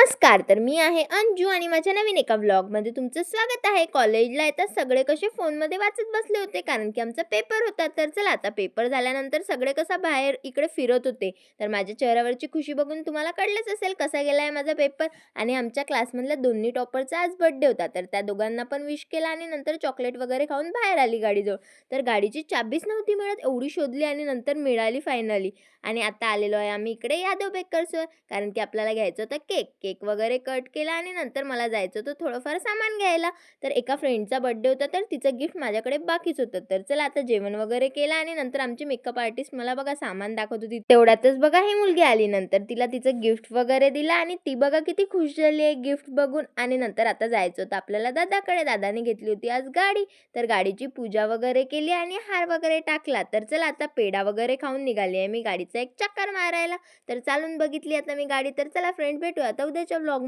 नमस्कार. तर मी आहे अंजू आणि माझ्या नवीन एका व्लॉगमध्ये तुमचं स्वागत आहे. कॉलेजला येताच सगळे कसे फोनमध्ये वाचत बसले होते, कारण की आमचा पेपर होता. तर चला आता पेपर झाल्यानंतर सगळे कसा बाहेर इकडे फिरत होते. तर माझ्या चेहऱ्यावरची खुशी बघून तुम्हाला कळलंच असेल कसा गेलाय माझा पेपर. आणि आमच्या क्लासमधल्या दोन्ही टॉपरचा आज बर्थडे होता. तर त्या दोघांना पण विश केला आणि नंतर चॉकलेट वगैरे खाऊन बाहेर आली गाडीजवळ. तर गाडीची चाबीच नव्हती मिळत, एवढी शोधली आणि नंतर मिळाली फायनली. आणि आता आलेलो आहे आम्ही इकडे यादव बेकर्सवर, कारण की आपल्याला घ्यायचं होतं केक वगैरे कट केला आणि नंतर मला जायचं होतं थोडंफार सामान घ्यायला. तर एका फ्रेंडचा बर्थडे होता, तर तिचं गिफ्ट माझ्याकडे बाकीच होतं. तर चला आता जेवण वगैरे केलं आणि नंतर आमची मेकअप आर्टिस्ट मला बघा सामान दाखवत होती. तेवढ्यातच बघा ही मुलगी आली. नंतर तिला तिचं गिफ्ट वगैरे दिलं आणि ती बघा किती खुश झाली आहे गिफ्ट बघून. आणि नंतर आता जायचं होतं आपल्याला दादाकडे. दादाने घेतली होती आज गाडी. तर गाडीची पूजा वगैरे केली आणि हार वगैरे टाकला. तर चला आता पेढा वगैरे खाऊन निघाली आहे मी गाडीचा एक चक्कर मारायला. तर चालून बघितली आता मी गाडी. तर चला फ्रेंड, भेटूया आता उद्याच्या व्लॉग.